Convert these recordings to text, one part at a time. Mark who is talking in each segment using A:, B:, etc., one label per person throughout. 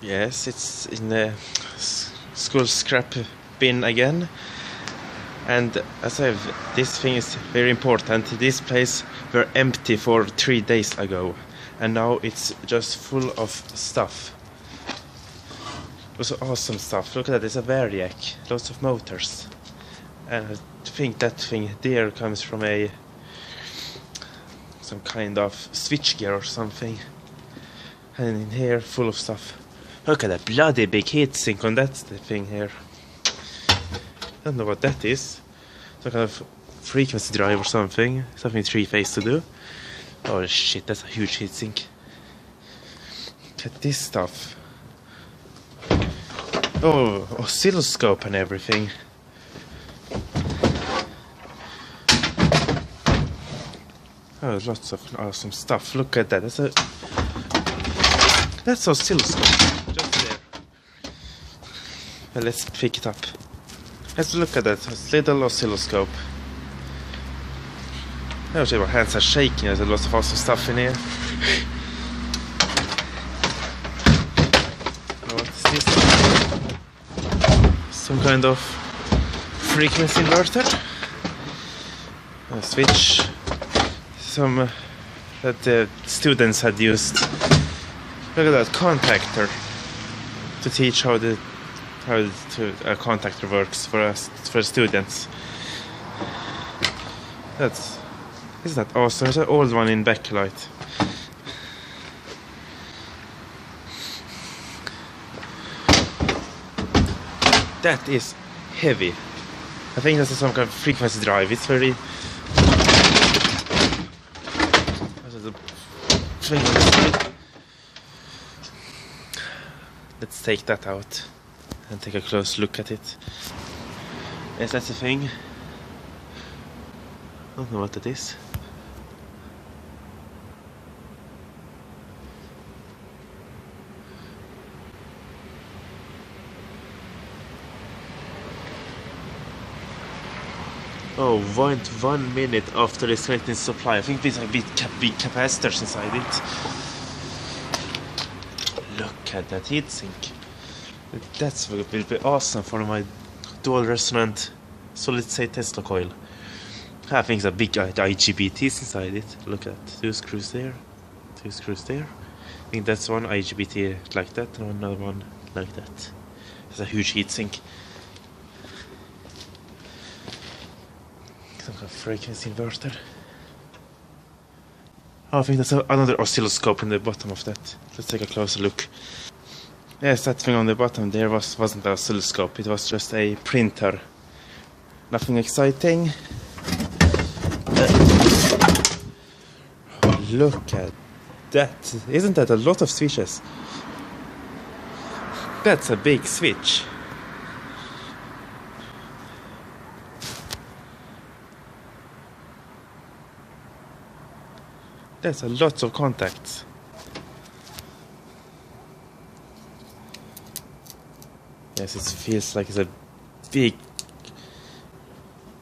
A: Yes, it's in the school scrap bin again. And as I've, this thing is very important. This place were empty for 3 days ago, and now it's just full of stuff. It was awesome stuff. Look at that, it's a Variac, lots of motors. And I think that thing there comes from some kind of switchgear or something. And in here, full of stuff. Look at that bloody big heatsink on that thing here. I don't know what that is. Some kind of frequency drive or something. Something three-phase to do. Oh shit, that's a huge heatsink. Look at this stuff. Oh, oscilloscope and everything. Oh, lots of awesome stuff. Look at that. That's oscilloscope. Just there. Well, let's pick it up. Let's look at that. It's little oscilloscope. I wish my hands are shaking. There's lots of awesome stuff in here. What is this? Some kind of frequency inverter. A switch. Some that the students had used. Look at that contactor to teach how a contactor works for students. Isn't that awesome? It's an old one in backlight. That is heavy. I think that's some kind of frequency drive. It's very. Let's take that out and take a close look at it. Yes, that's the thing. I don't know what that is. Oh, 1 minute after disconnecting supply. I think these are big capacitors inside it. Look at that heatsink. That will be awesome for my dual resonant solid state Tesla coil. I think it's a big IGBTs inside it. Look at that. 2 screws there. 2 screws there. I think that's one IGBT like that and another one like that. It's a huge heatsink. Some kind of frequency inverter. Oh, I think there's another oscilloscope in the bottom of that. Let's take a closer look. Yes, that thing on the bottom there wasn't an oscilloscope. It was just a printer. Nothing exciting. Oh, look at that. Isn't that a lot of switches? That's a big switch. That's a lot of contacts. Yes, it feels like it's a big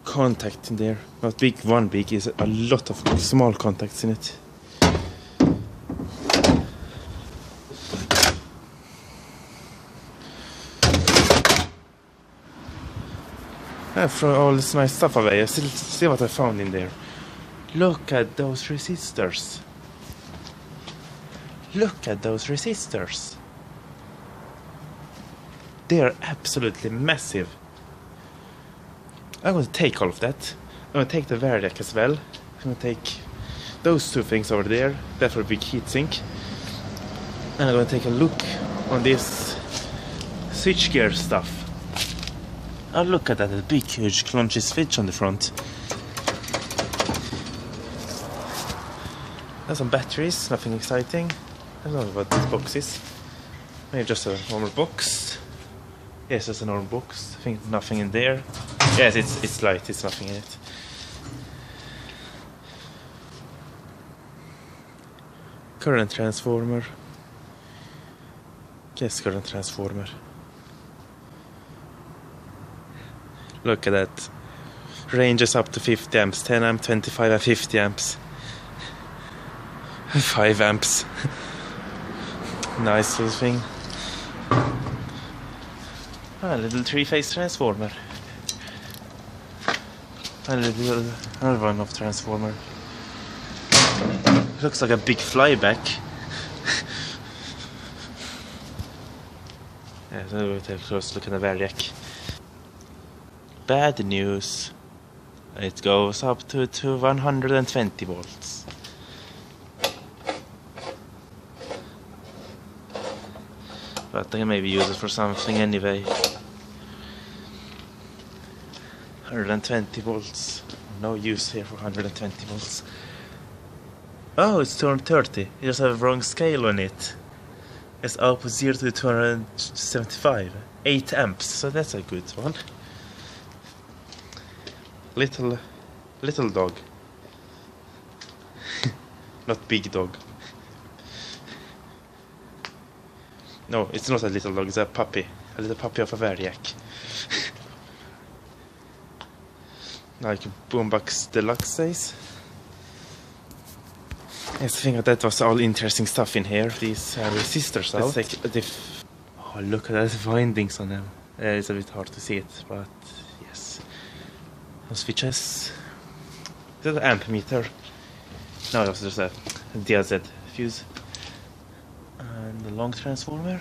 A: contact in there. Not big, one big, is a lot of small contacts in it. I throw all this nice stuff away. I still see what I found in there. Look at those resistors. Look at those resistors. They are absolutely massive. I'm going to take all of that. I'm going to take the Variac as well. I'm going to take those two things over there. That for a big heatsink. And I'm going to take a look on this switchgear stuff. Oh, look at that, a big huge clunky switch on the front. And some batteries, nothing exciting. I don't know what this box is. Maybe just a normal box. Yes, it's a normal box. I think nothing in there. Yes, it's light, it's nothing in it. Current transformer. Yes, current transformer. Look at that. Ranges up to 50 amps, 10 amps, 25 and 50 amps. 5 amps. Nice little thing. A little three-phase transformer. A little another one of transformer. Looks like a big flyback. Yeah, so we'll take a close look at the variac. Bad news. It goes up to 120 volts. But I can maybe use it for something anyway. 120 volts. No use here for 120 volts. Oh, it's 230. You just have a wrong scale on it. It's output 0 to 275. 8 amps, so that's a good one. Little dog. Not big dog. No, it's not a little dog, it's a puppy. A little puppy of a variac. Like Boombox Deluxe says. I think that was all interesting stuff in here. These resistors out. Oh, look at those windings on them. It's a bit hard to see it, but yes. Those switches. Is that an amp meter? No, it was just a DLZ fuse. And the long transformer.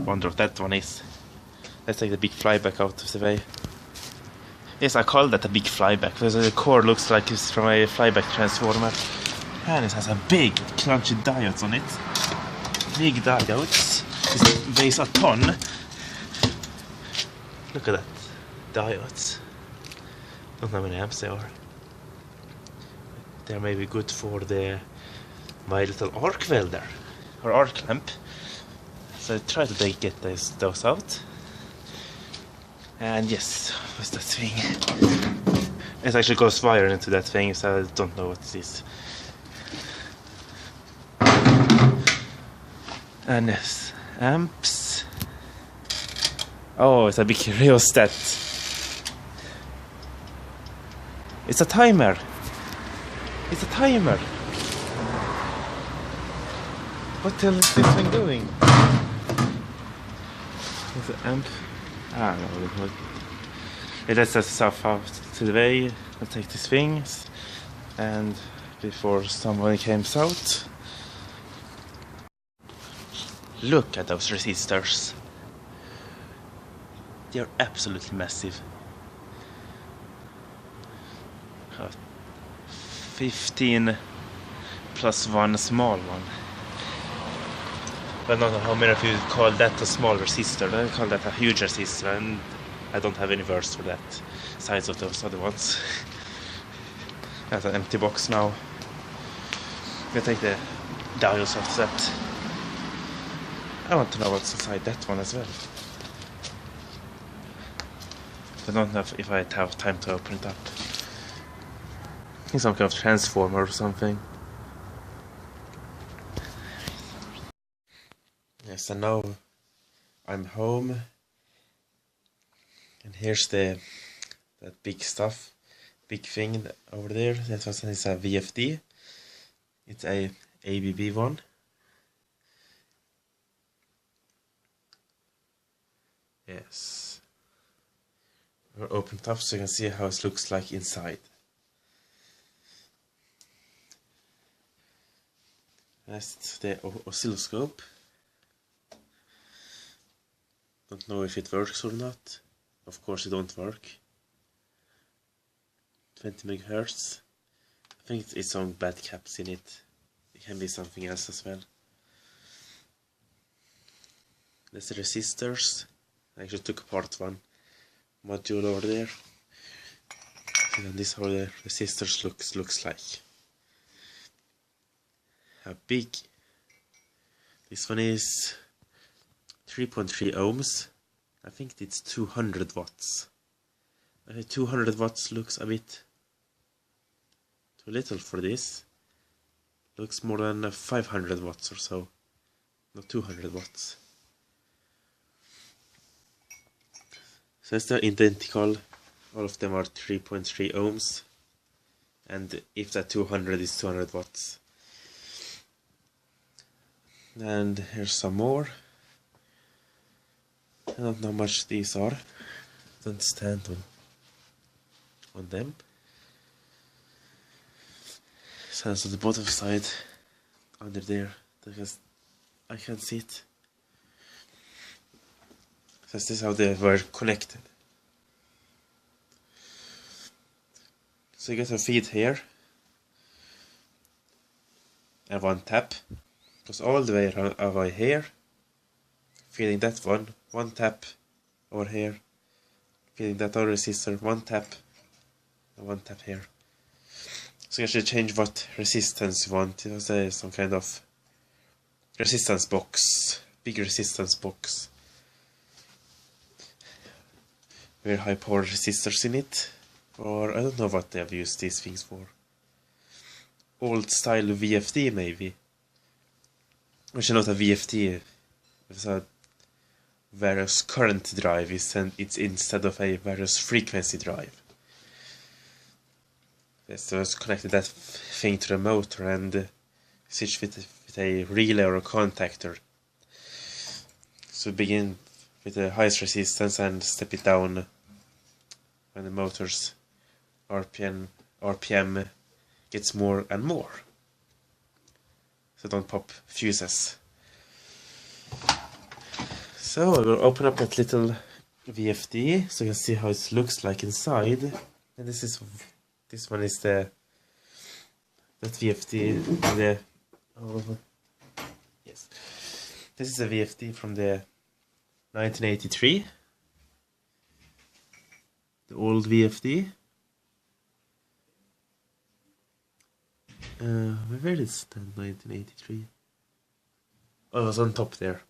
A: Wonder what that one is. Let's take the big flyback out of the way. Yes, I call that a big flyback because the core looks like it's from a flyback transformer. And it has a big crunchy diodes on it. Big diodes. It weighs a ton. Look at that. Diodes. Don't know how many amps they are. They're maybe good for my little arc welder or arc lamp. So I try to get those out. And yes, what's that thing? It actually goes wire into that thing, so I don't know what this is. And yes, amps. Oh, it's a big rheostat. It's a timer. It's a timer. What the hell is this thing doing? It's an amp. Ah, no. It lets us stuff out to the way. I'll take these things. And before somebody comes out. Look at those resistors. They are absolutely massive. 15 plus one small one. I don't know how many of you call that a small resistor. I call that a huge resistor, and I don't have any words for that size of those other ones. That's an empty box now. We'll take the diodes off that. I want to know what's inside that one as well. I don't know if I have time to open it up. It's some kind of transformer or something. Yes, and now I'm home, and here's that big stuff, big thing over there. That was a VFD. It's a ABB one. Yes. We'll open it up so you can see how it looks like inside. That's the oscilloscope. Don't know if it works or not. Of course it don't work. 20 megahertz. I think it's some bad caps in it. It can be something else as well. That's the resistors. I actually took apart one module over there. And this is how the resistors looks like. How big? This one is 3.3 ohms. I think it's 200 watts. 200 watts looks a bit too little for this. Looks more than 500 watts or so. Not 200 watts. So it's the identical. All of them are 3.3 ohms. And if that 200 is 200 watts. And here's some more. I don't know how much these are. Don't stand on them. So the bottom side under there, because I can't see it. So this is how they were connected. So you get a feed here. And one tap. Goes all the way around over here. Feeding that one tap over here. Feeding that other resistor, one tap. And one tap here. So you actually change what resistance you want. It was some kind of resistance box. Big resistance box. Very high power resistors in it. Or I don't know what they have used these things for. Old style VFD maybe. Which is not a VFD. It's a various current drive. It's instead of a various frequency drive. So it's connected that thing to the motor and switch with a relay or a contactor. So begin with the highest resistance and step it down when the motor's RPM gets more and more. So don't pop fuses. So I will open up that little VFD so you can see how it looks like inside. And this one is that VFD yes. This is a VFD from the 1983. The old VFD. Where is that 1983? Oh, it was on top there.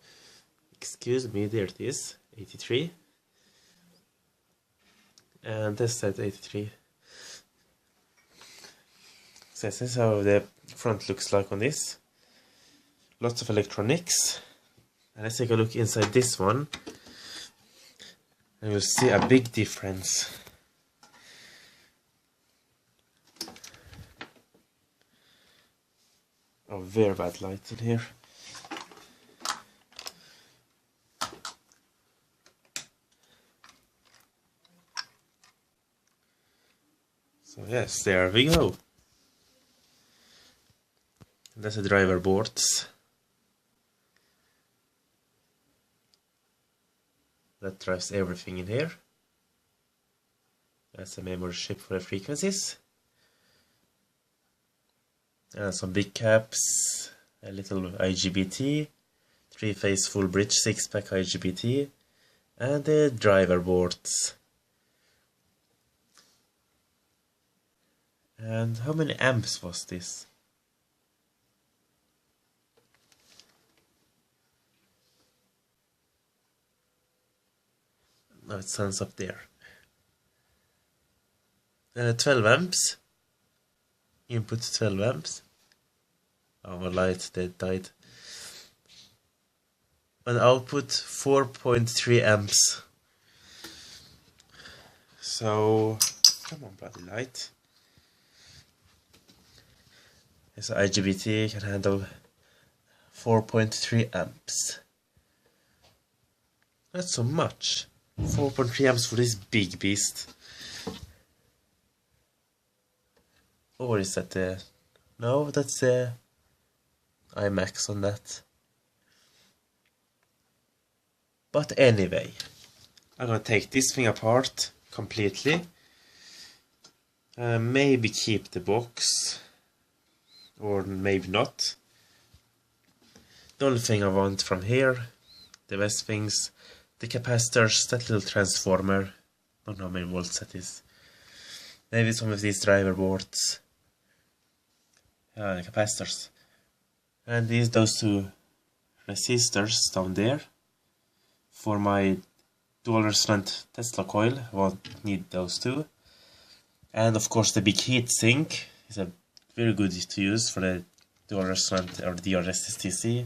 A: Excuse me, there it is. 83. And this said 83. So this is how the front looks like on this. Lots of electronics. And let's take a look inside this one. And you'll see a big difference. Oh, very bad light in here. So yes, there we go. That's the driver boards. That drives everything in here. That's a memory chip for the frequencies. And some big caps, a little IGBT, 3-phase full bridge 6-pack IGBT, and the driver boards. And how many amps was this? Now it stands up there. 12 amps. Input 12 amps. Oh, my light, that died. And output 4.3 amps. So, come on, bloody light. This IGBT can handle 4.3 amps. That's so much. 4.3 amps for this big beast. Or is that the... No, that's the IMAX on that. But anyway, I'm gonna take this thing apart completely. Maybe keep the box. Or maybe not. The only thing I want from here, the best things, the capacitors, that little transformer. I don't know how many volts that is. Maybe some of these driver boards. The capacitors. And those two resistors down there. For my dual resonant Tesla coil, I won't need those two. And of course the big heat sink is a very good to use for the dual resonant or DRS-STC.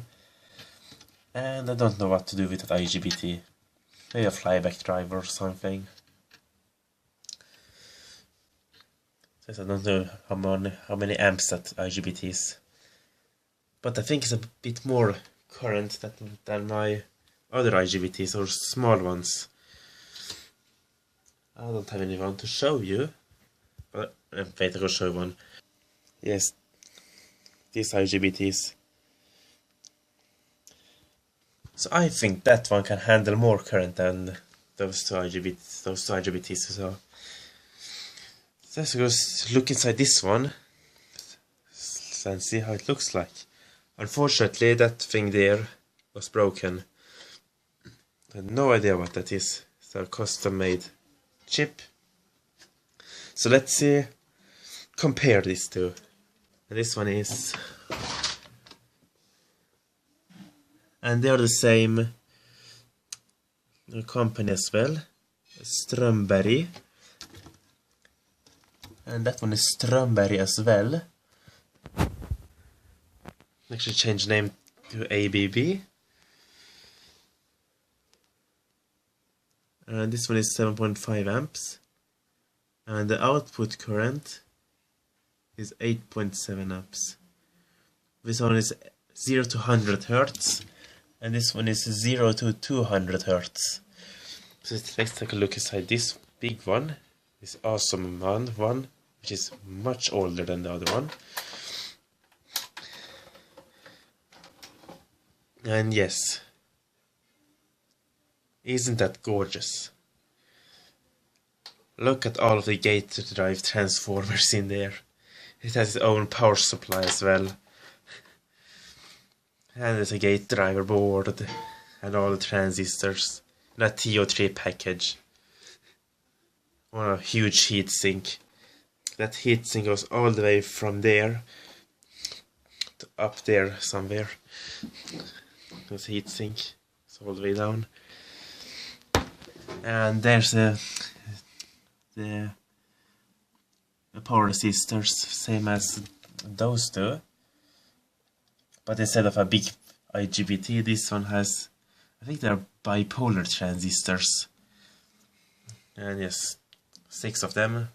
A: And I don't know what to do with that IGBT. Maybe a flyback driver or something. So I don't know how many amps that IGBT is. But I think it's a bit more current than my other IGBTs, or small ones. I don't have anyone to show you, but wait, I will show one. Yes, these IGBTs. So I think that one can handle more current than those two IGBTs. So let's just look inside this one and see how it looks like. Unfortunately, that thing there was broken. I have no idea what that is. It's a custom-made chip. So let's see, compare these two. And this one is, and they are the same company as well, Strömberg, and that one is Strömberg as well. Actually change name to ABB. And this one is 7.5 amps, and the output current is 8.7 amps. This one is 0 to 100 Hertz, and this one is 0 to 200 Hertz. So let's take a look inside this big one, this awesome one, which is much older than the other one. And yes, isn't that gorgeous? Look at all of the gate drive transformers in there. It has its own power supply as well. And there's a gate driver board and all the transistors. And a TO3 package. On a huge heatsink. That heatsink goes all the way from there to up there somewhere. There's a heatsink. It's all the way down. And there's the power resistors, same as those two. But instead of a big IGBT, this one has, I think they're bipolar transistors. And yes, 6 of them,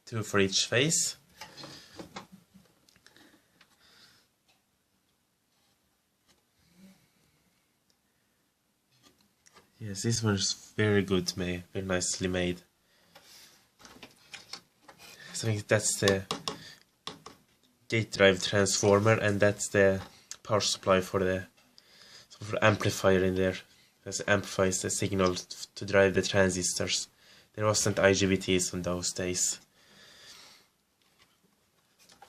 A: 2 for each phase. Yes, this one is very good made, very nicely made. So I think that's the gate drive transformer, and that's the power supply for the amplifier in there. That amplifies the signal to drive the transistors. There wasn't IGBTs in those days.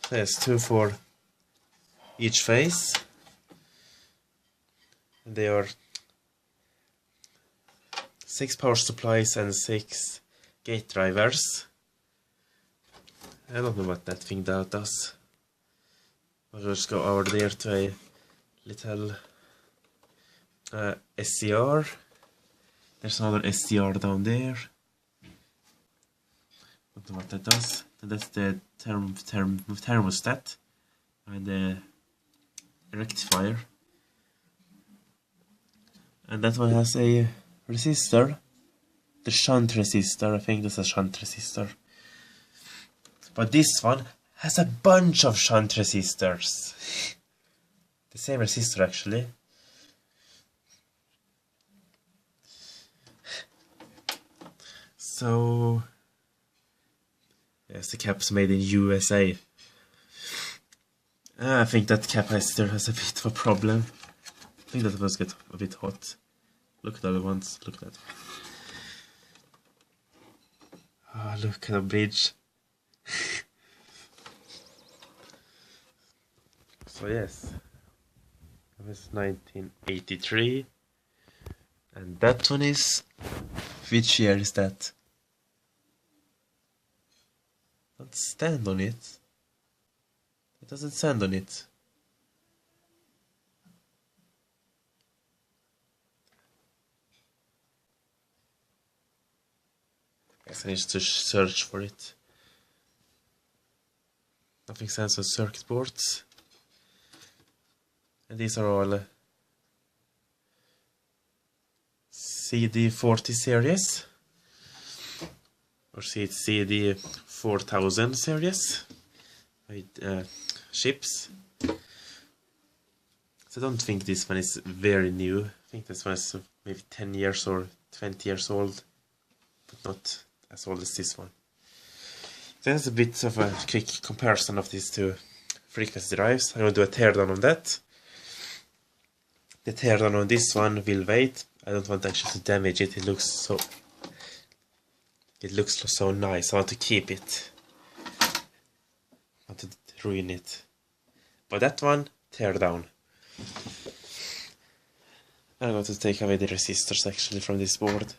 A: So yes, 2 for each phase. They are 6 power supplies and 6 gate drivers. I don't know what that thing does. I'll just go over there to a little SCR. There's another SCR down there. Don't know what that does. And that's the thermostat and the rectifier. And that one has a resistor. The shunt resistor, I think that's a shunt resistor. But this one has a bunch of shunt resistors. The same resistor actually. So yes, the cap's made in USA. I think that capacitor has a bit of a problem. I think that must get a bit hot. Look at the other ones, look at that. Oh, look at the bridge. So yes, that was 1983, and that one is, which year is that? Don't stand on it. It doesn't stand on it. Guess I need to search for it. Nothing stands on circuit boards. And these are all CD40 series. Or CD4000 series. Chips. So I don't think this one is very new. I think this one is maybe 10 years or 20 years old, but not as old as this one. So that's a bit of a quick comparison of these two frequency drives. I'm going to do a teardown on that. The teardown on this one will wait. I don't want actually to damage it. It looks so nice. I want to keep it. I want to ruin it. But that one, tear down. I'm going to take away the resistors actually from this board.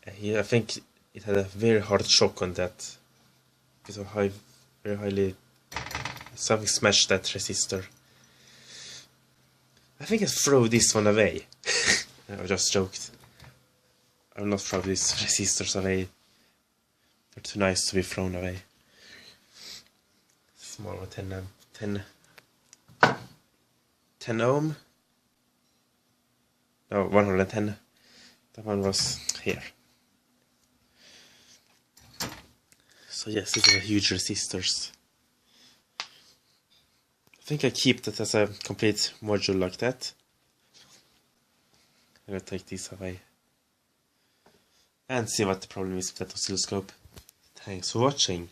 A: I think it had a very hard shock on that. It was very highly. Something smashed that resistor. I think I throw this one away. I just joked. I will not throw these resistors away. They're too nice to be thrown away. Small one, 10 ohm. No, 110. That one was here. So yes, these are huge resistors. I think I keep that as a complete module like that. I'm gonna take these away. And see what the problem is with that oscilloscope. Thanks for watching.